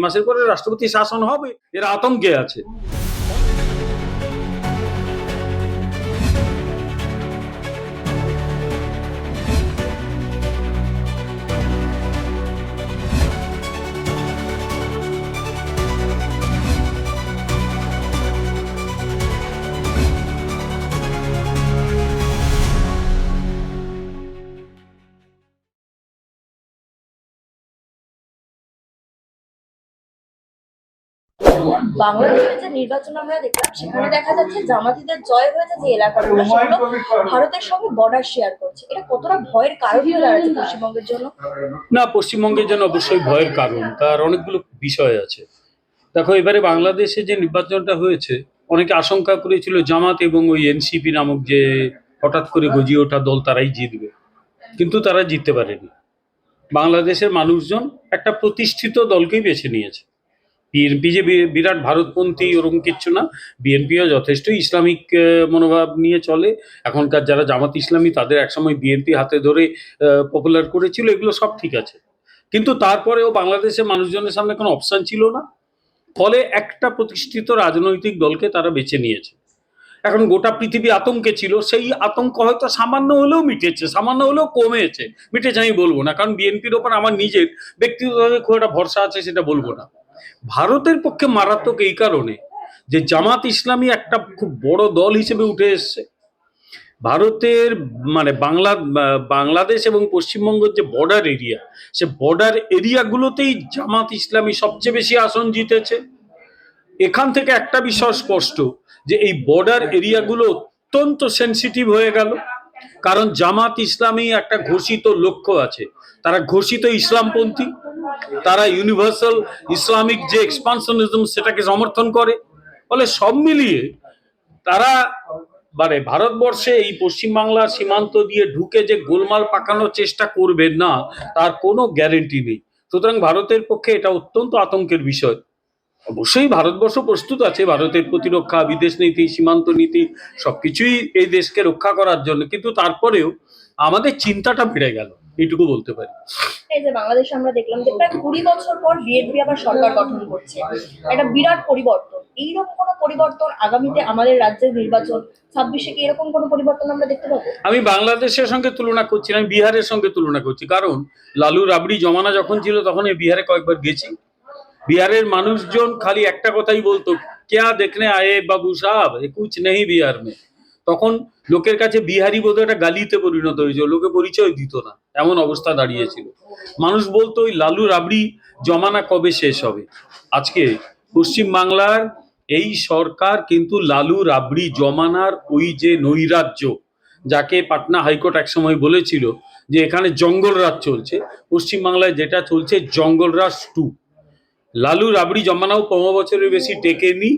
মাসের পরে রাষ্ট্রপতি শাসন হবে, এরা আতঙ্কে আছে। বাংলাদেশের যে নির্বাচন আমরা দেখলাম সেখানে দেখা যাচ্ছে জামাতিদের জয় হয়েছে যে এলাকাগুলো সেগুলো ভারতের সঙ্গে বর্ডার শেয়ার করছে। এটা কতটা ভয়ের কারণ হয়ে দাঁড়াচ্ছে পশ্চিমবঙ্গের জন্য? না, পশ্চিমবঙ্গের জন্য অবশ্যই ভয়ের কারণ, তার অনেকগুলো বিষয় আছে। দেখো, এবারে বাংলাদেশে যে নির্বাচনটা হয়েছে, অনেকে আশঙ্কা করেছিল জামাত এবং ওই এনসিপি নামক যে হঠাৎ করে গজিয়ে ওঠা দল তারাই জিতবে, কিন্তু তারা জিততে পারেনি। বাংলাদেশের মানুষজন একটা প্রতিষ্ঠিত দলকেই বেছে নিয়েছে। বিএনপি যে বিরাট ভারতপন্থী ওরকম কিচ্ছু না, বিএনপিও যথেষ্ট ইসলামিক মনোভাব নিয়ে চলে। এখনকার যারা জামাত ইসলামী তাদের একসময় বিএনপি হাতে ধরে পপুলার করেছিল, এগুলো সব ঠিক আছে, কিন্তু তারপরেও বাংলাদেশের মানুষজনের সামনে কোনো অপশন ছিল না, ফলে একটা প্রতিষ্ঠিত রাজনৈতিক দলকে তারা বেছে নিয়েছে। এখন গোটা পৃথিবী আতঙ্কে ছিল, সেই আতঙ্ক হয়তো সামান্য হলেও মিটেছে, সামান্য হলেও কমেছে। মিটেছে আমি বলবো না, কারণ বিএনপির ওপর আমার নিজের ব্যক্তিগতভাবে খুব একটা ভরসা আছে সেটা বলবো না। ভারতের পক্ষে মারাত্মক এই কারণে যে জামাত ইসলামী একটা খুব বড় দল হিসেবে উঠে এসছে। ভারতের মানে বাংলাদেশ এবং পশ্চিমবঙ্গের যে বর্ডার এরিয়া, সে বর্ডার এরিয়াগুলোতেই জামাত ইসলামী সবচেয়ে বেশি আসন জিতেছে। এখান থেকে একটা বিষয় স্পষ্ট যে এই বর্ডার এরিয়াগুলো অত্যন্ত সেন্সিটিভ হয়ে গেল, কারণ জামাত ইসলামী একটা ঘোষিত লক্ষ্য আছে, তারা ঘোষিত ইসলামপন্থী, তারা ইউনিভার্সাল ইসলামিক যে এক্সপানশনিজম সেটাকে সমর্থন করে। ফলে সব মিলিয়ে তারা মানে ভারতবর্ষে এই পশ্চিমবাংলার সীমান্ত দিয়ে ঢুকে যে গোলমাল পাকানোর চেষ্টা করবে না, তার কোনো গ্যারেন্টি নেই। সুতরাং ভারতের পক্ষে এটা অত্যন্ত আতঙ্কের বিষয়। অবশ্যই ভারতবর্ষ প্রস্তুত আছে ভারতের প্রতিরক্ষা, বিদেশ নীতি, সীমান্ত নীতি সবকিছুই এই দেশকে রক্ষা করার জন্য, কিন্তু তারপরেও আমাদের চিন্তাটা বেড়ে গেল, এইটুকু বলতে পারি। এই যে বাংলাদেশে আমরা দেখলাম যে প্রায় 20 বছর পর বিএনপি আবার সরকার গঠন করছে, একটা বিরাট পরিবর্তন। এইরকম কোনো পরিবর্তন আগামীতে আমাদের রাজ্যের নির্বাচন 26-এ কি এরকম কোনো পরিবর্তন আমরা দেখতে পাবো? আমি বাংলাদেশের সঙ্গে তুলনা করছি না, আমি বিহারের সঙ্গে তুলনা করছি, কারণ লালু রাবড়ি জমানা যখন ছিল তখন এই বিহারে কয়েকবার গেছি। বিহারের মানুষজন খালি একটা কথাই বলতো, ক্যা দেখনে আয়ে বাবু সাহেব, এ কুছ নেই বিহার মে। তখন লোকের কাছে বিহারি বোধহয় একটা গালিতে পরিণত হয়েছিল, লোকে পরিচয় দিত না, এমন অবস্থা দাঁড়িয়েছিল। মানুষ বলতো ওই লালু রাবড়ি জমানা কবে শেষ হবে। আজকে পশ্চিম বাংলার এই সরকার কিন্তু লালু রাবড়ি জমানার ওই যে নৈরাজ্য, যাকে পাটনা হাইকোর্ট একসময় বলেছিল যে এখানে জঙ্গল রাজ চলছে, পশ্চিমবাংলায় যেটা চলছে জঙ্গল রাজ 2। লালু রাবড়ি জমানাও 15 বছরের বেশি টেকেনি,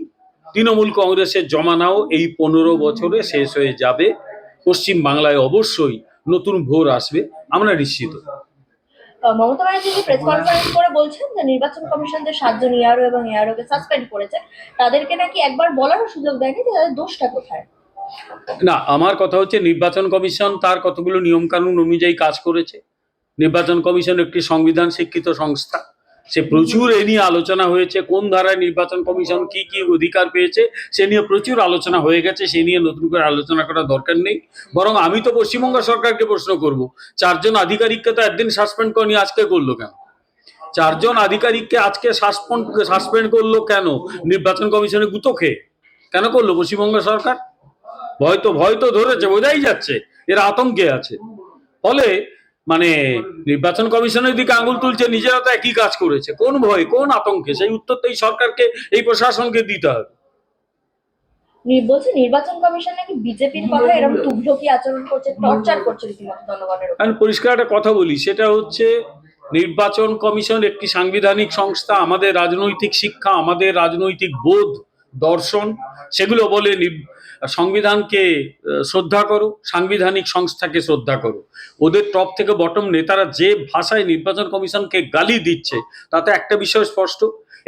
তৃণমূল কংগ্রেসের জমানাও এই 15 বছরে শেষ হয়ে যাবে। পশ্চিম বাংলায় অবশ্যই নতুন ভোর আসবে, আমরা নিশ্চিত। মমতা ব্যানার্জি যে প্রেস কনফারেন্স করে বলছেন যে নির্বাচন কমিশন যে 7 জন ইয়ারও এবং এআরও কে সাসপেন্ড করেছে, তাদেরকে নাকি একবার বলারও সুযোগ দেয়নি যে তাদের দোষটা কোথায়। না, আমার কথা হচ্ছে নির্বাচন কমিশন তার কতগুলো নিয়ম কানুন অনুযায়ী কাজ করেছে। নির্বাচন কমিশন একটি সংবিধান স্বীকৃত সংস্থা, সে প্রচুর এ নিয়ে আলোচনা হয়েছে, কোন ধারায় নির্বাচন কমিশন কি কি অধিকার পেয়েছে সে নিয়ে প্রচুর আলোচনা হয়ে গেছে, সে নিয়ে নতুন করে আলোচনা করার দরকার নেই। বরং আমি তো পশ্চিমবঙ্গ সরকারকে প্রশ্ন করব, 4 জন আধিকারিককে তো একদিন সাসপেন্ড করেনি, আজকে করলো কেন? 4 জন আধিকারিককে আজকে সাসপেন্ড করলো কেন? নির্বাচন কমিশনে গুতো খেয়ে কেন করলো পশ্চিমবঙ্গ সরকার? ভয় তো ধরেছে, বোঝাই যাচ্ছে এরা আতঙ্কে আছে। ফলে মানে নির্বাচন কমিশনের দিকে আঙুল তুলছে, নিজেরা তো একই কাজ করেছে, কোন ভয় কোন আতঙ্কে? সেই উত্তর তো এই সরকারকে, এই প্রশাসনকে দিতে হবে। বলছে নির্বাচন কমিশন নাকি বিজেপির কথা এরকম তুঘলকি আচরণ করছে, টর্চার করছে রীতিমতো জনগণের উপর। আমি পরিষ্কার একটা কথা বলি, সেটা হচ্ছে নির্বাচন কমিশন একটি সাংবিধানিক সংস্থা। আমাদের রাজনৈতিক শিক্ষা, আমাদের রাজনৈতিক বোধ, দর্শন সেগুলো বলে সংবিধানকে শ্রদ্ধা করো, সাংবিধানিক সংস্থাকে শ্রদ্ধা করো। ওদের টপ থেকে বটম নেতারা যে ভাষায় নির্বাচন কমিশনকে গালি দিচ্ছে, তাতে একটা বিষয় স্পষ্ট,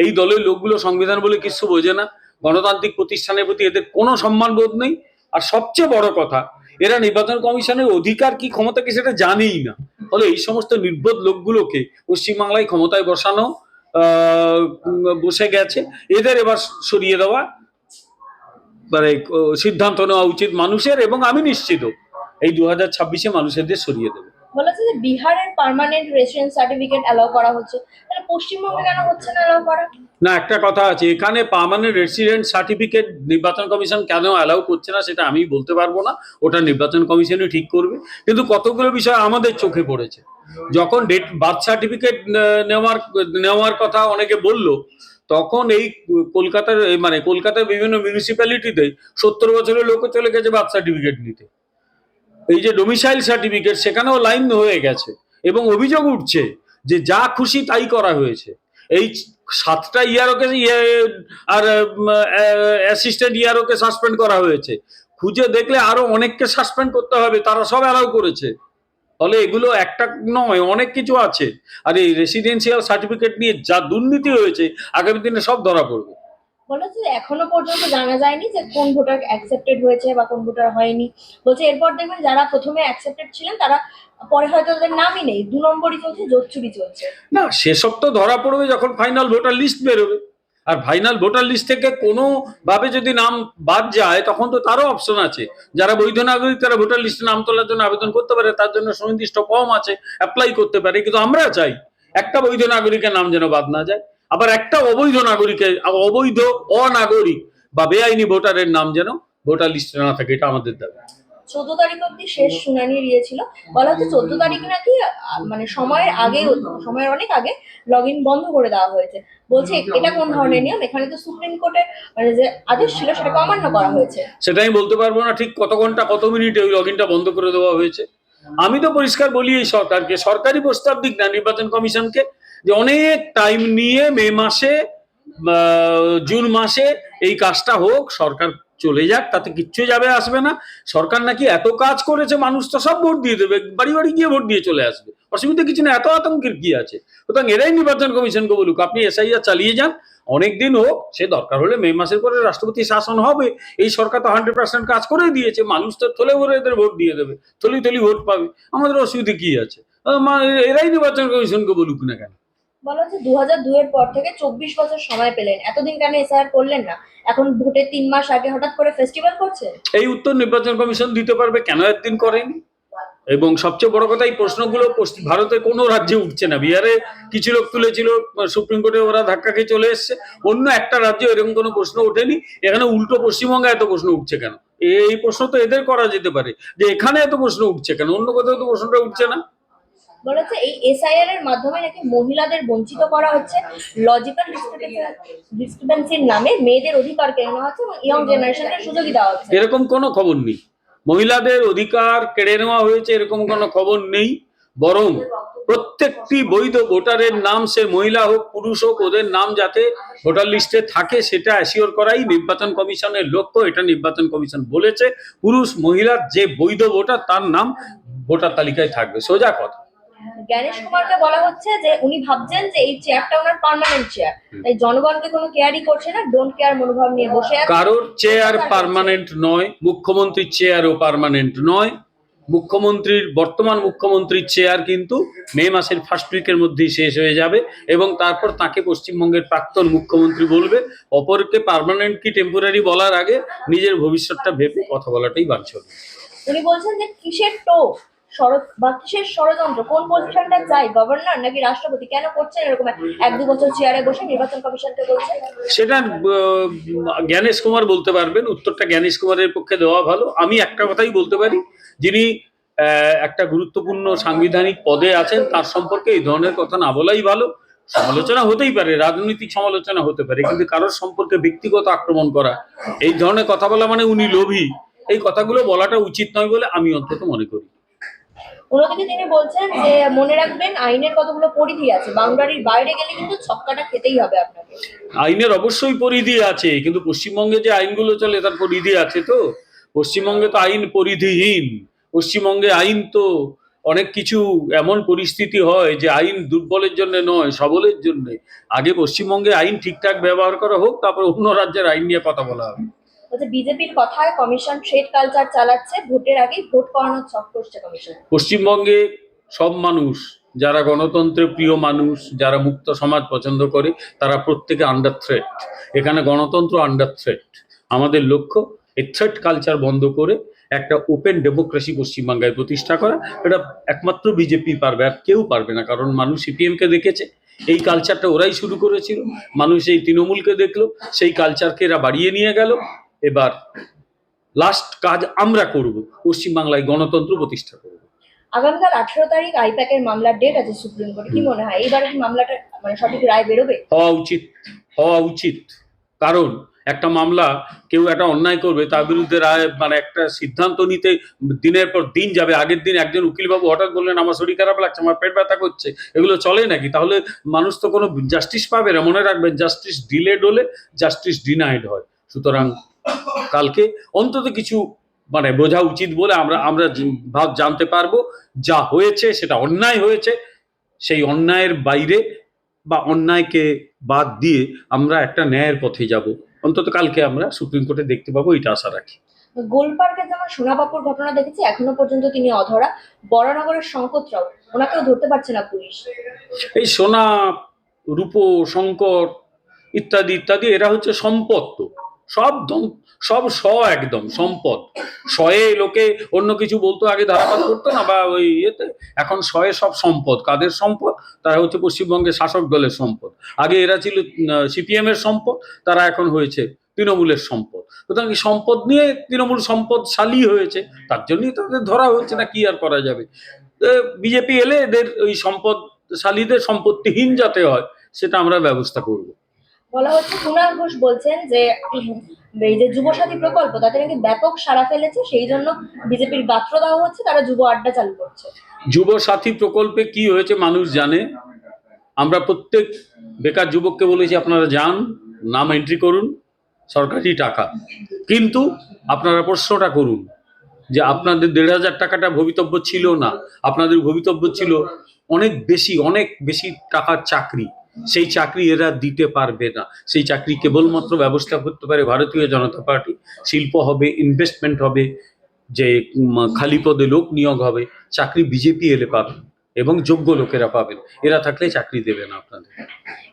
এই দলের লোকগুলো সংবিধান বলে কিছু বোঝে না, গণতান্ত্রিক প্রতিষ্ঠানের প্রতি এদের কোনো সম্মান বোধ নেই। আর সবচেয়ে বড় কথা, এরা নির্বাচন কমিশনের অধিকার কি ক্ষমতা কি সেটা জানেই না। ফলে এই সমস্ত নির্বোধ লোকগুলোকে পশ্চিমবাংলায় ক্ষমতায় বসানো বসে গেছে, এদের এবার সরিয়ে দেওয়া মানে সিদ্ধান্ত নেওয়া উচিত মানুষের, এবং আমি নিশ্চিত এই 2026-এ মানুষ এদের সরিয়ে দেবে। বলেছে যে বিহারের পার্মানেন্ট রেসিডেন্স সার্টিফিকেট অ্যালাউ করা হচ্ছে, তাহলে পশ্চিমবঙ্গে কেন হচ্ছে না অ্যালাউ করা? না, একটা কথা আছে, এখানে পার্মানেন্ট রেসিডেন্ট সার্টিফিকেট নির্বাচন কমিশন কেন অ্যালাউ করছে না সেটা আমি বলতে পারবো না, ওটা নির্বাচন কমিশনই ঠিক করবে। কিন্তু কতগুলো বিষয় আমাদের চোখে পড়েছে। যখন বার্থ সার্টিফিকেট নেওয়ার কথা অনেকে বললো, তখন এই কলকাতার বিভিন্ন মিউনিসিপ্যালিটিতে 70 বছরের লোকও চলে গেছে বার্থ সার্টিফিকেট নিতে। এই যে ডোমিসাইল সার্টিফিকেট, সেখানেও লাইন হয়ে গেছে, এবং অভিযোগ উঠছে যে যা খুশি তাই করা হয়েছে। এই 7টা ইয়ারওকে আর অ্যাসিস্ট্যান্ট ইয়ারওকে সাসপেন্ড করা হয়েছে, খুঁজে দেখলে আরো অনেককে সাসপেন্ড করতে হবে, তারা সব অ্যালাউ করেছে। ফলে এগুলো একটা নয়, অনেক কিছু আছে। আর এই রেসিডেন্সিয়াল সার্টিফিকেট নিয়ে যা দুর্নীতি হয়েছে, আগামী দিনে সব ধরা পড়বে। বলেছে যে এখনো পর্যন্ত জানা যায়নি যে কোন ভোটার অ্যাকসেপ্টেড হয়েছে বা কোন ভোটার হয়নি। বলছে এরপর দেখবেন যারা প্রথমে অ্যাকসেপ্টেড ছিলেন তারা পরে হয়তো তাদের নামই নেই, 2 নম্বরই চলছে, জোচ্চুরি চলছে। না, সেসব তো ধরা পড়বে যখন ফাইনাল ভোটার লিস্ট বেরোবে। আর ফাইনাল ভোটার লিস্ট থেকে কোনো ভাবে যদি নাম বাদ যায়, তখন তো তারও অপশন আছে। যারা বৈধ নাগরিক তারা ভোটার লিস্টে নাম তোলার জন্য আবেদন করতে পারে, তার জন্য সুনির্দিষ্ট ফর্ম আছে, অ্যাপ্লাই করতে পারে। কিন্তু আমরা চাই একটা বৈধ নাগরিকের নাম যেন বাদ না যায়, আবার একটা অবৈধ অনাগরিক বা বেআইনি ভোটারের নাম যেন ভোটার লিস্টে না থাকে, এটা আমাদের দাবি। 14 তারিখ অব্দি শেষ শুনানি দিয়েছিল। বলা হচ্ছে 14 তারিখ নাকি মানে সময়ের অনেক আগে লগ ইন বন্ধ করে দেওয়া হয়েছে। বলছে এটা কোন ধরনের নিয়ম? এখানে তো সুপ্রিম কোর্টের মানে যে আদেশ ছিল সেটাকে অমান্য করা হয়েছে। সেটা আমি বলতে পারবো না ঠিক কত ঘন্টা কত মিনিটে ওই লগ ইনটা বন্ধ করে দেওয়া হয়েছে। আমি তো পরিষ্কার বলি এই সরকারকে, সরকারি প্রস্তাব দিক না নির্বাচন কমিশনকে, যে অনেক টাইম নিয়ে মে মাসে জুন মাসে এই কাজটা হোক, সরকার চলে যাক, তাতে কিচ্ছু যাবে আসবে না। সরকার নাকি এত কাজ করেছে, মানুষ তো সব ভোট দিয়ে দেবে, বাড়ি বাড়ি গিয়ে ভোট দিয়ে চলে আসবে, অসুবিধা কিছু না, এত আতঙ্কের কি আছে? সুতরাং এরাই নির্বাচন কমিশনকে বলুক আপনি এসআইআর চালিয়ে যান, অনেকদিন হোক, সে দরকার হলে মে মাসের পরে রাষ্ট্রপতি শাসন হবে। এই সরকার তো 100% কাজ করে দিয়েছে, মানুষ তো থলে ভরে এদের ভোট দিয়ে দেবে, থলি ভোট পাবে, আমাদের অসুবিধা কি আছে? এরাই নির্বাচন কমিশনকে বলুক না কেন। বলা হচ্ছে 2002 এর পর থেকে 24 বছর সময় পেলেন, এতদিন কেন এসআইআর করলেন না? এখন ভোটের 3 মাস আগে হঠাৎ করে ফেস্টিভ্যাল করছে। এই উত্তর নির্বাচন কমিশন দিতে পারবে কেন একদিন করেনি। এবং সবচেয়ে বড় কথা, এই প্রশ্নগুলো ভারতের কোনো রাজ্যে উঠছে না। বিহারে কিছু লোক তুলেছিল, সুপ্রিম কোর্টে ওরা ধাক্কা খেয়ে চলে এসছে, অন্য একটা রাজ্যে এরকম কোনো প্রশ্ন ওঠেনি। এখানে উল্টো পশ্চিমবঙ্গে এত প্রশ্ন উঠছে কেন? এই প্রশ্ন তো এদের করা যেতে পারে যে এখানে এত প্রশ্ন উঠছে কেন, অন্য কোথাও তো প্রশ্নটা উঠছে না। বলেছে এই এসআইআর এর মাধ্যমে নাকি মহিলাদের বঞ্চিত করা হচ্ছে, লজিক্যাল ডিসক্রিপেন্সির নামে মেয়েদের অধিকার কেড়ে নেওয়া হচ্ছে এবং ইয়ং জেনারেশনকে সুযোগই দেওয়া হচ্ছে। এরকম কোনো খবর নেই, মহিলাদের অধিকার কেড়ে নেওয়া হয়েছে এরকম কোনো খবর নেই। বরং প্রত্যেকটি বৈধ ভোটারের নাম, সে মহিলা হোক পুরুষ হোক, ওদের নাম যাতে ভোটার লিস্টে থাকে সেটা অ্যাসিওর করাই নির্বাচন কমিশনের লক্ষ্য। এটা নির্বাচন কমিশন বলেছে, পুরুষ মহিলার যে বৈধ ভোটার তার নাম ভোটার তালিকায় থাকবে, সোজা কথা। জ্ঞানেশ কুমারকে বলা হচ্ছে যে উনি ভাবছেন যে এই চেয়ারটা ওনার পার্মানেন্ট চেয়ার, তাই জনগণকে কোনো কেয়ারই করছে না, ডোন্ট কেয়ার মনোভাব নিয়ে বসে আছে। কারোর চেয়ার পার্মানেন্ট নয়, মুখ্যমন্ত্রীর চেয়ারও পার্মানেন্ট নয়। বর্তমান মুখ্যমন্ত্রীর চেয়ার কিন্তু মে মাসের ফার্স্ট উইকের মধ্যেই শেষ হয়ে যাবে, এবং তারপর তাকে পশ্চিমবঙ্গের প্রাক্তন মুখ্যমন্ত্রী বলবে। অপরকে পার্মানেন্ট কি টেম্পোরারি বলার আগে নিজের ভবিষ্যৎটা ভেবে কথা বলাটাই বাঞ্ছনীয়। উনি বলছেন যে কিসের কিসের ষড়যন্ত্র, কোন পজিশনটা চাই, গভর্নর নাকি রাষ্ট্রপতি? কেন করছেন এরকম 1-2 বছর চেয়ারে বসে নির্বাচন কমিশনকে বলছেন? সেটা জ্ঞানেশ কুমার বলতে পারবেন, উত্তরটা জ্ঞানেশ কুমারের পক্ষে দেওয়া ভালো। আমি একটা কথাই বলতে পারি, যিনি একটা গুরুত্বপূর্ণ সাংবিধানিক পদে আছেন, তার সম্পর্কে এই ধরনের কথা না বলাই ভালো। সমালোচনা হতেই পারে, রাজনৈতিক সমালোচনা হতে পারে, কিন্তু কারোর সম্পর্কে ব্যক্তিগত আক্রমণ করা, এই ধরনের কথা বলা মানে উনি লোভী, এই কথাগুলো বলাটা উচিত নয় বলে আমি অন্তত মনে করি। অন্যদিকে তিনি বলছেন যে মনে রাখবেন আইনের কতগুলো পরিধি আছে, বাউন্ডারির বাইরে গেলে কিন্তু ছক্কাটা খেতেই হবে আপনাকে। আইনের অবশ্যই পরিধি আছে, কিন্তু পশ্চিমবঙ্গে যে আইনগুলো চলে তার পরিধি আছে তো। পশ্চিমবঙ্গে তো আইন পরিধিহীন। পশ্চিমবঙ্গে আইন তো অনেক কিছু এমন পরিস্থিতি হয় যে আইন দুর্বলের জন্য নয়, সবলের জন্য। আগে পশ্চিমবঙ্গে আইন ঠিকঠাক ব্যবহার করা হোক, তারপর অন্য রাজ্যের আইন নিয়ে কথা বলা হবে। বলছে বিজেপির কথায় কমিশন ট্রেড কালচার চালাচ্ছে, ভোটের আগেই ভোট করানোর ছক করছে কমিশন। পশ্চিমবঙ্গে সব মানুষ যারা গণতন্ত্রের প্রিয় মানুষ, যারা মুক্ত সমাজ পছন্দ করে, তারা প্রত্যেকে আন্ডার থ্রেট। এখানে গণতন্ত্র আন্ডার থ্রেট। আমাদের লক্ষ্য এই থ্রেট কালচার বন্ধ করে একটা ওপেন ডেমোক্রেসি পশ্চিমবাংলায় প্রতিষ্ঠা করা। এটা একমাত্র বিজেপি পারবে, আর কেউ পারবে না। কারণ মানুষ সিপিএমকে দেখেছে, এই কালচারটা ওরাই শুরু করেছিল। মানুষ এই তৃণমূলকে দেখলো, সেই কালচারকে এরা বাড়িয়ে নিয়ে গেল। এবার লাস্ট কাজ আমরা করব, পশ্চিমবাংলায় গণতন্ত্র প্রতিষ্ঠা করব। আগামীকাল 18 তারিখ আইপ্যাকের মামলার ডেট আছে সুপ্রিম কোর্টে, কি মনে হয় এইবারে কি মামলাটা মানে সঠিক রায় বেরোবে? হওয়া উচিত, হওয়া উচিত। কারণ একটা মামলা, কেউ একটা অন্যায় করবে, তার বিরুদ্ধে রায় মানে একটা সিদ্ধান্ত নিতে দিনের পর দিন যাবে। আগের দিন একজন উকিলবাবু হঠাৎ বললেন আমার শরীর খারাপ লাগছে, আমার পেট ব্যথা করছে, এগুলো চলে নাকি? তাহলে মানুষ তো কোনো জাস্টিস পাবে না। মনে রাখবেন, জাস্টিস ডিলেড হলে জাস্টিস ডিনাইড হয়। সুতরাং কালকে অন্তত কিছু মানে বোঝা উচিত বলে আমরা আমরা ভাব জানতে পারবো যা হয়েছে সেটা অন্যায় হয়েছে। সেই অন্যায়ের বাইরে বা অন্যায়কে বাদ দিয়ে আমরা একটা ন্যায়ের পথে যাব। অন্তত কালকে আমরা সুপ্রিম কোর্টে দেখতে পাবো, এটা আশা রাখি। গোলপার্কে যেমন সোনাবাপুর ঘটনা দেখেছি, এখনো পর্যন্ত তিনি অধরা। বরানগরের শঙ্কররাও, ওনাকেও ধরতে পারছে না পুলিশ। এই সোনা, রূপো, শঙ্কর ইত্যাদি ইত্যাদি এরা হচ্ছে সম্পদ। তো সব সব একদম সম্পদ। শয়ে লোকে অন্য কিছু বলতো, আগে ধারাপাত করতো না, বা ওই ইয়েতে। এখন শয়ে সব সম্পদ। কাদের সম্পদ? তারা হচ্ছে পশ্চিমবঙ্গের শাসক দলের সম্পদ। আগে এরা ছিল সিপিএম এর সম্পদ, তারা এখন হয়েছে তৃণমূলের সম্পদ। সুতরাং এই সম্পদ নিয়ে তৃণমূল সম্পদশালী হয়েছে, তার জন্যই তাদের ধরা হচ্ছে। না কি আর করা যাবে? বিজেপি এলে এদের ওই সম্পদশালীদের সম্পত্তিহীন যাতে হয়, সেটা আমরা ব্যবস্থা করব। বলা হচ্ছে কুণাল ঘোষ বলছেন যে এই যে যুবসাথী প্রকল্প তাতে নাকি ব্যাপক সাড়া ফেলেছে, সেই জন্য বিজেপির গাত্রদাহ হচ্ছে, তারা যুব আড্ডা চালু করছে। যুব সাথী প্রকল্পে কি হয়েছে মানুষ জানে। আমরা প্রত্যেক বেকার যুবককে বলেছি আপনারা যান, নাম এন্ট্রি করুন, সরকারি টাকা। কিন্তু আপনারা প্রশ্নটা করুন যে আপনাদের 1,500 টাকাটা ভবিতব্য ছিল না, আপনাদের ভবিতব্য ছিল অনেক বেশি টাকার চাকরি। সেই চাকরি এরা দিতে পারবে না। সেই চাকরি কেবলমাত্র ব্যবস্থা করতে পারে ভারতীয় জনতা পার্টি। শিল্প হবে, ইনভেস্টমেন্ট হবে, যে খালি পদে লোক নিয়োগ হবে। চাকরি বিজেপি এলে পাবেন এবং যোগ্য লোকেরা পাবেন। এরা থাকলে চাকরি দেবে না আপনাদের।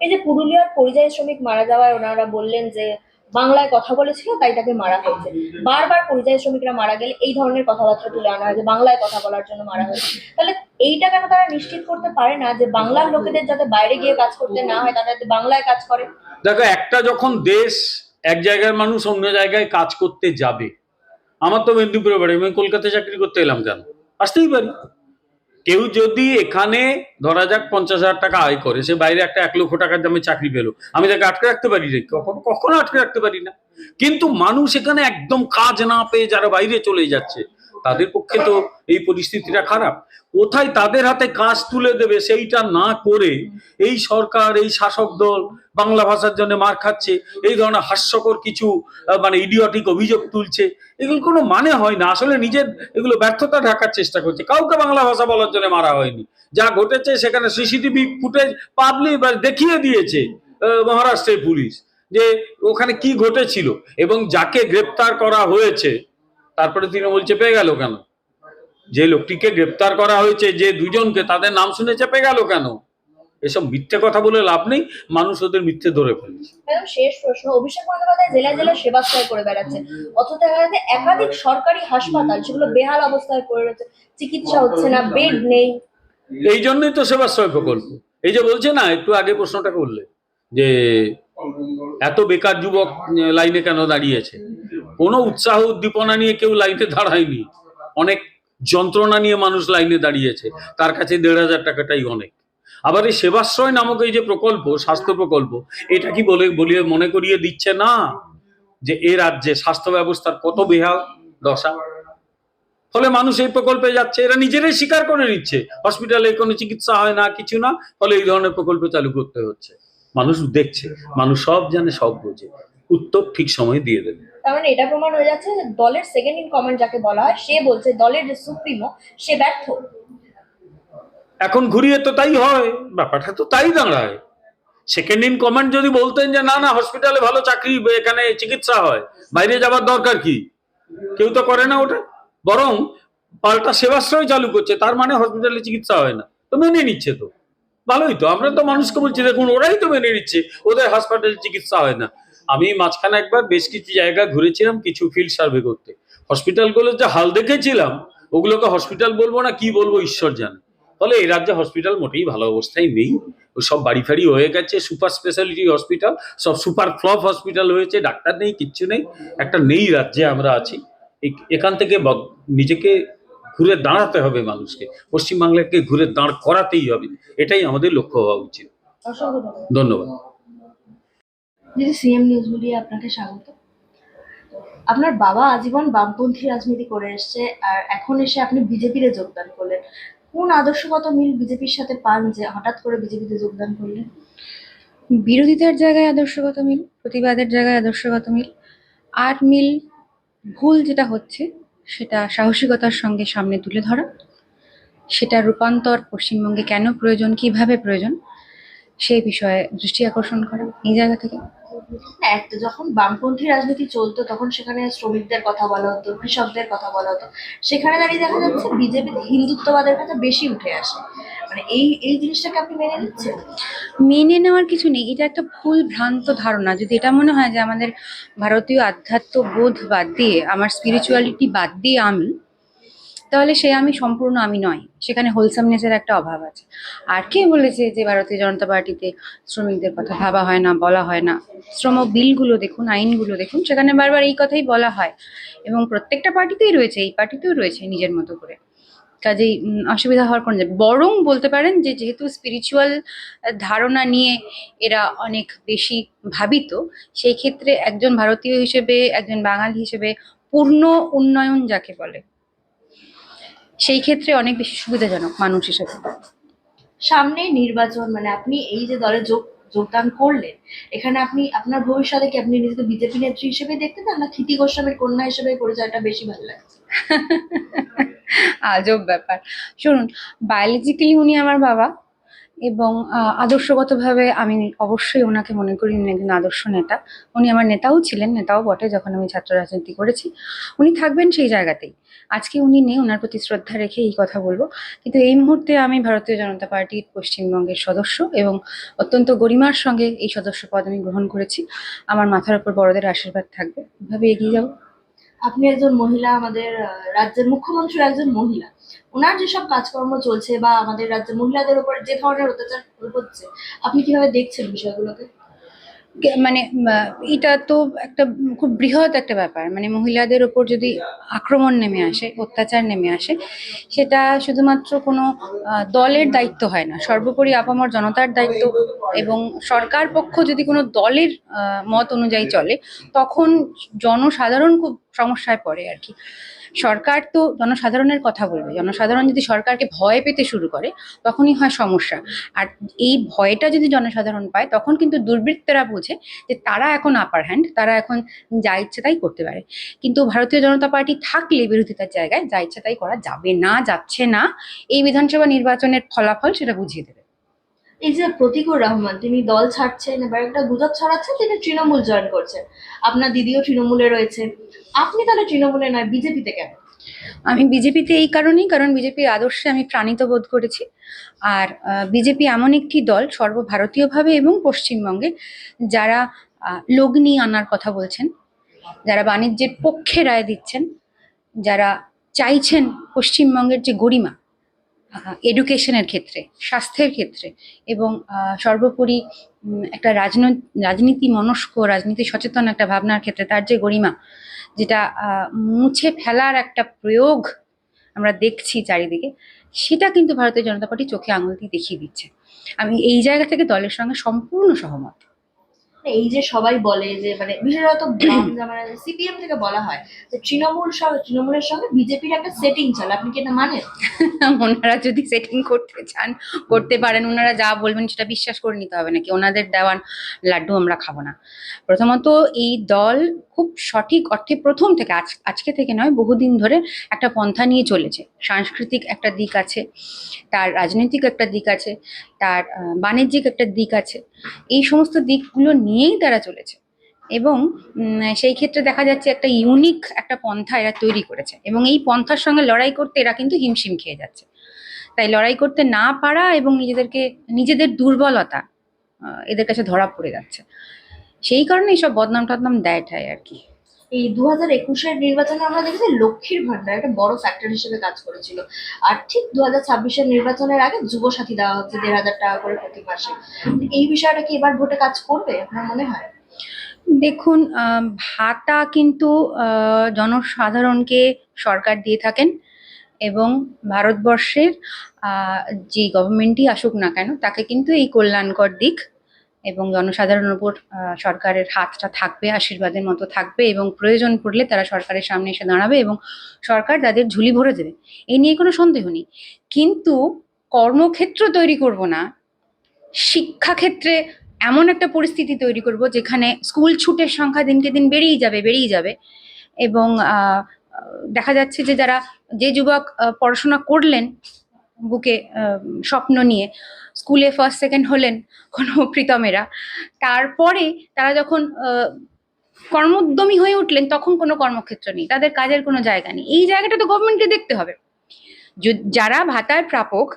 এই যে পুরুলিয়ার পরিযায়ী শ্রমিক মারা যাওয়ায় ওনারা বললেন যে বাংলায় কথা বলেছিল তাই তাকে মারা হয়েছে। বারবার পরিযায়ী শ্রমিকরা মারা গেলে এই ধরনের কথাবার্তা তুলে আনা হয় যে বাংলায় কথা বলার জন্য মারা হয়েছে। তাহলে এইটা কেন তারা নিশ্চিত করতে পারে না যে বাংলার লোকেদের যাতে বাইরে গিয়ে কাজ করতে না হয়, তারা যাতে বাংলায় কাজ করে? দেখো, একটা যখন দেশ, এক জায়গার মানুষ অন্য জায়গায় কাজ করতে যাবে। আমার তো মেদিনীপুরে বাড়ি, আমি কলকাতায় চাকরি করতে এলাম কেন? আসতেই পারি। কেউ যদি এখানে ধরা যাক 50,000 টাকা আয় করে, সে বাইরে একটা 1,00,000 টাকার দামে চাকরি পেলো, আমি তাকে আটকে রাখতে পারি রে? কখনো আটকে রাখতে পারি না। কিন্তু মানুষ এখানে একদম কাজ না পেয়ে যারা বাইরে চলে যাচ্ছে, তাদের পক্ষে তো এই পরিস্থিতিটা খারাপ। কোথায় তাদের হাতে কাজ তুলে দেবে সেইটা না করে এই সরকার, এই শাসক দল বাংলা ভাষার জন্য মার খাচ্ছে, এই ধরনের হাস্যকর কিছু মানে ইডিয়টিক অভিযোগ তুলছে। এগুলো কোনো মানে হয় না। আসলে নিজের এগুলো ব্যর্থতা ঢাকার চেষ্টা করছে। কাউকে বাংলা ভাষা বলার জন্য মারা হয়নি। যা ঘটেছে সেখানে সিসিটিভি ফুটেজ পাবলিক দেখিয়ে দিয়েছে মহারাষ্ট্রের পুলিশ, যে ওখানে কি ঘটেছিল। এবং যাকে গ্রেপ্তার করা হয়েছে, তারপরে তৃণমূল চেপে গেল কেন? যে লোকটিকে গ্রেপ্তার করা হয়েছে, যে দুজনকে, তাদের নাম শুনে চেপে গেল কেন? এসব মিথ্যে কথা বলে লাভ নেই, মানুষ ওদের মিথ্যে ধরে ফেলছে। একদম শেষ প্রশ্ন, অভিষেক বন্দ্যোপাধ্যায় জেলায় জেলায় সেবাশ্রয় করে বেড়াচ্ছে, অথচ দেখা যাচ্ছে একাধিক সরকারি হাসপাতাল সেগুলো বেহাল অবস্থায় পড়ে রয়েছে, চিকিৎসা হচ্ছে না, বেড নেই। এই জন্যই তো সেবাশ্রয় প্রকল্প। এই যে বলছে না, একটু আগে প্রশ্নটা করলে যে এত বেকার যুবক লাইনে কেন দাঁড়িয়েছে, কোনো উৎসাহ উদ্দীপনা নিয়ে কেউ লাইনে দাঁড়ায়নি। অনেক যন্ত্রণা নিয়ে মানুষ লাইনে দাঁড়িয়েছে, তার কাছে 1,500 টাকাটাই অনেক। আবার এই সেবাশ্রয় নামক এই যে প্রকল্প, স্বাস্থ্য প্রকল্প, এটা কি বলিয়ে মনে করিয়ে দিচ্ছে না যে এ রাজ্যে স্বাস্থ্য ব্যবস্থার কত বেহাল দশা। ফলে মানুষ এই প্রকল্পে যাচ্ছে, এরা নিজেরাই স্বীকার করে নিচ্ছে হসপিটালে কোনো চিকিৎসা হয় না, কিছু না, ফলে এই ধরনের প্রকল্প চালু করতে হচ্ছে। মানুষ দেখছে, মানুষ সব জানে, সব বোঝে, উত্তর ঠিক সময়ে দিয়ে দেবে। তার মানে এটা প্রমাণ হয়ে যাচ্ছে যে দলের সেকেন্ড ইন কমান্ড যাকে বলা হয়, সে বলছে দলের যে সুপ্রিমো সে ব্যর্থ। এখন ঘুরিয়ে তো তাই হয়, ব্যাপারটা তো তাই দাঁড়ায়। সেকেন্ড ইন কমান্ড যদি বলতেন যে না না, হসপিটালে ভালো চাকরি, এখানে চিকিৎসা হয়, বাইরে যাবার দরকার কি, কেউ তো করে না ওটা। বরং পাল্টা সেবাশ্রয় চালু করছে, তার মানে হসপিটালে চিকিৎসা হয় না। তো মেনে নিচ্ছে তো, ভালোই তো। আমরা তো মানুষকে বলছি দেখুন ওরাই তো মেনে নিচ্ছে, ওদের হাসপাতালে চিকিৎসা হয় না। আমি মাঝখানে একবার বেশ কিছু জায়গা ঘুরেছিলাম কিছু ফিল্ড সার্ভে করতে, হসপিটালগুলোর যে হাল দেখেছিলাম, ওগুলোকে হসপিটাল বলবো না কি বলবো ঈশ্বর জানে। ফলে এই রাজ্যে হসপিটাল মোটেই ভালো অবস্থায় নেই। ও সব বাড়ি ফাড়ি হয়ে গেছে, সুপার স্পেশালিটি হসপিটাল সব সুপার ফ্লপ হসপিটাল হয়েছে, ডাক্তার নেই, কিচ্ছু নেই। একটা নেই রাজ্যে আমরা আছি। এখান থেকে নিজেকে ঘুরে দাঁড়াতে হবে মানুষকে, পশ্চিমবাংলাকে ঘুরে দাঁড় করাতেই হবে, এটাই আমাদের লক্ষ্য হওয়া উচিত। অসংখ্য ধন্যবাদ। ধন্যবাদ। দিদি, সিএম নিউজ মিডিয়া আপনাকে স্বাগত। আপনার বাবা আজীবন বামপন্থী রাজনীতি করে এসছে, আর এখন এসে আপনি বিজেপিতে যোগদান করলেন। কোন আদর্শগত মিল বিজেপির সাথে পান যে হঠাৎ করে বিজেপিতে যোগদান করলেন? বিরোধিতার জায়গায় আদর্শগত মিল, প্রতিবাদের জায়গায় আদর্শগত মিল। আর মিল ভুল যেটা হচ্ছে সেটা সাহসিকতার সঙ্গে সামনে তুলে ধরা, সেটা রূপান্তর পশ্চিমবঙ্গে কেন প্রয়োজন, কিভাবে প্রয়োজন, সেই বিষয়ে দৃষ্টি আকর্ষণ করা, এই জায়গা থেকে। না, একটা যখন বামপন্থী রাজনীতি চলতো তখন সেখানে শ্রমিকদের কথা বলা হতো, কৃষকদের কথা বলা হতো। সেখানে দাঁড়িয়ে দেখা যাচ্ছে বিজেপিতে হিন্দুত্ববাদের কথা বেশি উঠে আসে। মানে এই এই জিনিসটাকে আপনি মেনে নিচ্ছেন? মেনে নেওয়ার কিছু নেই, এটা একটা ভুল ভ্রান্ত ধারণা। যদি এটা মনে হয় যে আমাদের ভারতীয় আধ্যাত্ম বোধ বাদ দিয়ে, আমার স্পিরিচুয়ালিটি বাদ দিয়ে আমি, তাহলে সে আমি সম্পূর্ণ আমি নয়, সেখানে হোলসামনেসের একটা অভাব আছে। আর কে বলেছে যে ভারতীয় জনতা পার্টিতে শ্রমিকদের কথা ভাবা হয় না, বলা হয় না? শ্রম বিলগুলো দেখুন, আইনগুলো দেখুন, সেখানে বারবার এই কথাই বলা হয়। এবং প্রত্যেকটা পার্টিতেই রয়েছে, এই পার্টিতেও রয়েছে নিজের মতো করে। কাজেই অসুবিধা হওয়ার কোনো জায়গা, বরং বলতে পারেন যে যেহেতু স্পিরিচুয়াল ধারণা নিয়ে এরা অনেক বেশি ভাবিত, সেই ক্ষেত্রে একজন ভারতীয় হিসেবে, একজন বাঙালি হিসেবে পূর্ণ উন্নয়ন যাকে বলে, সেই ক্ষেত্রে অনেক বেশি সুবিধাজনক মানুষ হিসেবে। সামনে নির্বাচন, মানে আপনি এই যে দলে যোগদান করলেন, এখানে আপনি আপনার ভবিষ্যতে কি আপনি নিজেকে বিজেপি নেত্রী হিসেবে দেখতে চান, না ক্ষিতি গোস্বামীর কন্যা হিসেবে পরিচয়টা বেশি ভালো লাগছে? আজব ব্যাপার। শুনুন, বায়োলজিক্যালি উনি আমার বাবা, এবং আদর্শগতভাবে আমি অবশ্যই ওনাকে মনে করি উনি একজন আদর্শ নেতা। উনি আমার নেতাও ছিলেন, নেতাও বটে যখন আমি ছাত্র রাজনীতি করেছি। উনি থাকবেন সেই জায়গাতেই। আজকে উনি নেই, ওনার প্রতি শ্রদ্ধা রেখে এই কথা বলবো। কিন্তু এই মুহূর্তে আমি ভারতীয় জনতা পার্টির পশ্চিমবঙ্গের সদস্য, এবং অত্যন্ত গরিমার সঙ্গে এই সদস্য পদ আমি গ্রহণ করেছি। আমার মাথার উপর বড়দের আশীর্বাদ থাকবে, এভাবে এগিয়ে যাবো। আপনি একজন মহিলা, আমাদের রাজ্যের মুখ্যমন্ত্রীর একজন মহিলা। ওনার যেসব কাজকর্ম চলছে বা আমাদের রাজ্যের মহিলাদের উপর যে ধরনের অত্যাচার হচ্ছে, আপনি কিভাবে দেখছেন বিষয়গুলোকে? মানে এটা তো একটা খুব বৃহৎ একটা ব্যাপার। মানে মহিলাদের ওপর যদি আক্রমণ নেমে আসে, অত্যাচার নেমে আসে, সেটা শুধুমাত্র কোনো দলের দায়িত্ব হয় না, সর্বোপরি আপামর জনতার দায়িত্ব। এবং সরকার পক্ষ যদি কোনো দলের মত অনুযায়ী চলে, তখন জনসাধারণ খুব সমস্যায় পড়ে আর কি। সরকার তো জনসাধারণের কথা বলবে, জনসাধারণ যদি সরকারকে ভয় পেতে শুরু করে, তখনই হয় সমস্যা। আর এই ভয়টা যদি জনসাধারণ পায়, তখন কিন্তু দুর্বৃত্তরা বোঝে যে তারা এখন আপার হ্যান্ড, তারা এখন যা ইচ্ছে তাই করতে পারে। কিন্তু ভারতীয় জনতা পার্টি থাকলে বিরোধিতার জায়গায় যা ইচ্ছে তাই করা যাবে না, যাচ্ছে না। এই বিধানসভা নির্বাচনের ফলাফল সেটা বুঝিয়ে দেবে। এই যে প্রতিকুর রহমান, তিনি দল ছাড়ছেন, এবার একটা গুজব ছড়াচ্ছেন তিনি তৃণমূল জয়েন করছেন। আপনার দিদিও তৃণমূলে রয়েছে, আপনি তাহলে তৃণমূলে নয় বিজেপিতে কেন? আমি বিজেপিতে এই কারণেই, কারণ বিজেপির আদর্শে আমি প্রাণিত বোধ করেছি। আর বিজেপি এমন একটি দল সর্বভারতীয়ভাবে এবং পশ্চিমবঙ্গে, যারা লগ্নি আনার কথা বলছেন, যারা বাণিজ্যের পক্ষে রায় দিচ্ছেন, যারা চাইছেন পশ্চিমবঙ্গের যে গরিমা এডুকেশনের ক্ষেত্রে, স্বাস্থ্যের ক্ষেত্রে, এবং সর্বোপরি একটা রাজনীতি মনস্ক, রাজনীতি সচেতন একটা ভাবনার ক্ষেত্রে তার যে গরিমা, যেটা মুছে ফেলার একটা প্রয়োগ আমরা দেখছি চারিদিকে, সেটা কিন্তু ভারতীয় জনতা পার্টি চোখে আঙুল দিয়ে দেখিয়ে দিচ্ছে। আমি এই জায়গা থেকে দলের সঙ্গে সম্পূর্ণ সহমত। এই যে সবাই বলে যে, মানে বিশেষত বাম মানে সিপিএম থেকে বলা হয় যে তৃণমূলের সঙ্গে বিজেপির একটা সেটিং চলে, আপনি কি এটা মানেন? ওনারা যদি সেটিং করতে চান, করতে পারেন। ওনারা যা বলবেন সেটা বিশ্বাস করে নিতে হবে নাকি? ওনাদের দেওয়ান লাড্ডু আমরা খাবো না। প্রথমত, এই দল খুব সঠিক অর্থে প্রথম থেকে, আজকে থেকে নয়, বহুদিন ধরে একটা পন্থা নিয়ে চলেছে। সাংস্কৃতিক একটা দিক আছে, তার রাজনৈতিক একটা দিক আছে, তার বাণিজ্যিক একটা দিক আছে। এই সমস্ত দিকগুলো নিয়েই তারা চলেছে, এবং সেই ক্ষেত্রে দেখা যাচ্ছে একটা ইউনিক একটা পন্থা এরা তৈরি করেছে, এবং এই পন্থার সঙ্গে লড়াই করতে এরা কিন্তু হিমশিম খেয়ে যাচ্ছে। তাই লড়াই করতে না পারা এবং নিজেদের দুর্বলতা এদের কাছে ধরা পড়ে যাচ্ছে। সেই কারণে এইসব বদনাম টদনাম দেয় ঠায় আর কি। এই 2021-এর নির্বাচনে আমরা দেখেছি লক্ষ্মীর ভান্ডার একটা বড় ফ্যাক্টর হিসেবে কাজ করেছিল। আর ঠিক 2026-এর নির্বাচনের আগে যুবসাথী দেওয়া হচ্ছে 1,500 টাকা করে প্রতি মাসে। এই বিষয়টা কি এবার ভোটে কাজ করবে আপনার মনে হয়? দেখুন, ভাতা কিন্তু জনসাধারণকে সরকার দিয়ে থাকেন এবং ভারতবর্ষের যে গভর্নমেন্টই আসুক না কেন তাকে কিন্তু এই কল্যাণকর দিক এবং জনসাধারণের উপর সরকারের হাতটা থাকবে, আশীর্বাদের মতো থাকবে এবং প্রয়োজন পড়লে তারা সরকারের সামনে এসে দাঁড়াবে এবং সরকার তাদের ঝুলি ভরে দেবে, এই নিয়ে কোনো সন্দেহ নেই। কিন্তু কর্মক্ষেত্র তৈরি করব না, শিক্ষাক্ষেত্রে এমন একটা পরিস্থিতি তৈরি করব যেখানে স্কুল ছুটের সংখ্যা দিনকে দিন বেড়েই যাবে এবং দেখা যাচ্ছে যে যে যুবক পড়াশোনা করলেন বুকে স্বপ্ন নিয়ে, স্কুলে ফার্স্ট সেকেন্ড হলেন কোনো প্রীতমেরা, তারপরে তারা যখন কর্মোদ্যমী হয়ে উঠলেন তখন কোনো কর্মক্ষেত্র নেই, তাদের কাজের কোনো জায়গা নেই। এই জায়গাটা তো গভর্নমেন্টকে দেখতে হবে। যারা ভাতার প্রাপক,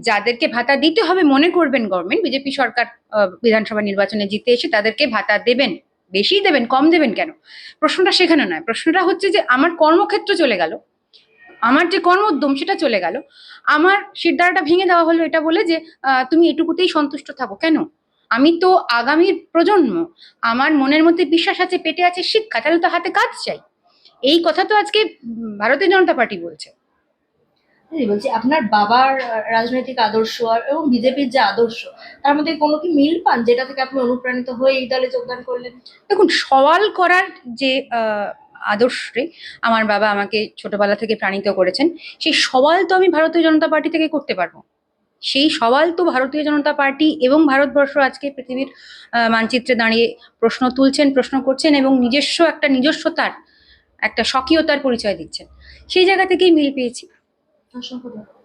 যাদেরকে ভাতা দিতে হবে মনে করবেন গভর্নমেন্ট, বিজেপি সরকার বিধানসভা নির্বাচনে জিতে এসে তাদেরকে ভাতা দেবেন, বেশি দেবেন, কম দেবেন কেন, প্রশ্নটা সেখানে নয়। প্রশ্নটা হচ্ছে যে আমার কর্মক্ষেত্র চলে গেল, আমার যে কর্মোদ্যম সেটা চলে গেল, আমার শিরদাঁড়াটা ভেঙে দেওয়া হলো এটা বলে যে তুমি এটুকুতেই সন্তুষ্ট থাকো কেন? আমি তো আগামীর প্রজন্ম, আমার মনের মধ্যে বিশ্বাস আছে, পেটে আছে শিক্ষা, তাহলে তো হাতে কাজ চাই। এই কথা তো আজকে ভারতীয় জনতা পার্টি বলছে। বলছি আপনার বাবার রাজনৈতিক আদর্শ এবং বিজেপির যে আদর্শ, তার মধ্যে কোনো কি মিল পান যেটা থেকে আপনি অনুপ্রাণিত হয়ে এই দলে যোগদান করলেন? দেখুন, সওয়াল করার যে আদর্শে আমার বাবা আমাকে ছোটবেলা থেকে প্রাণিত করেছেন, সেই সওয়াল তো আমি ভারতীয় জনতা পার্টি থেকে করতে পারবো। সেই সওয়াল তো ভারতীয় জনতা পার্টি এবং ভারতবর্ষ আজকে পৃথিবীর মানচিত্রে দাঁড়িয়ে প্রশ্ন তুলছেন, প্রশ্ন করছেন এবং নিজস্বতার একটা স্বকীয়তার পরিচয় দিচ্ছেন। সেই জায়গা থেকেই মিল পেয়েছি। অসংখ্য ধন্যবাদ।